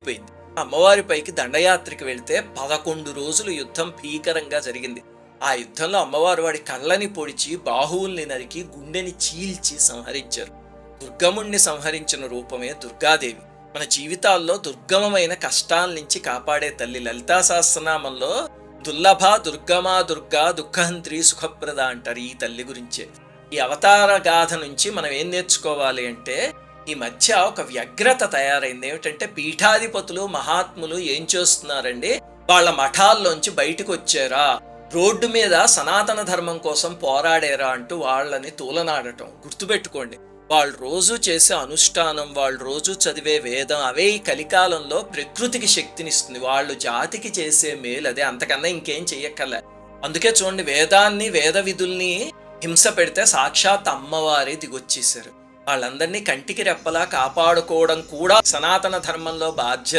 అయిపోయింది. అమ్మవారి పైకి దండయాత్రకి వెళితే 11 రోజులు యుద్ధం భీకరంగా జరిగింది. ఆ యుద్ధంలో అమ్మవారు వాడి కళ్ళని పొడిచి, బాహువుల్ని నరికి, గుండెని చీల్చి సంహరించారు. దుర్గముణ్ణి సంహరించిన రూపమే దుర్గాదేవి. మన జీవితాల్లో దుర్గమమైన కష్టాల నుంచి కాపాడే తల్లి. లలితా సహస్రనామంలో దుర్లభ దుర్గమా దుర్గా దుఃఖహంత్రి సుఖప్రద అంటారు ఈ తల్లి గురించే. ఈ అవతార గాథ నుంచి మనం ఏం నేర్చుకోవాలి అంటే, ఈ మధ్య ఒక వ్యగ్రత తయారైంది. ఏమిటంటే పీఠాధిపతులు మహాత్ములు ఏం చేస్తున్నారండి, వాళ్ళ మఠాల్లోంచి బయటకు వచ్చారా, రోడ్డు మీద సనాతన ధర్మం కోసం పోరాడారా అంటూ వాళ్ళని తూలనాడటం. గుర్తుపెట్టుకోండి, వాళ్ళు రోజు చేసే అనుష్ఠానం, వాళ్ళు రోజు చదివే వేదం, అవే ఈ కలికాలంలో ప్రకృతికి శక్తినిస్తుంది. వాళ్ళు జాతికి చేసే మేలు అదే, అంతకన్నా ఇంకేం చెయ్యక్కర్లే. అందుకే చూడండి, వేదాన్ని వేద విధుల్ని హింస పెడితే సాక్షాత్ అమ్మవారే దిగొచ్చేశారు. వాళ్ళందరినీ కంటికి రెప్పలా కాపాడుకోవడం కూడా సనాతన ధర్మంలో బాధ్యత.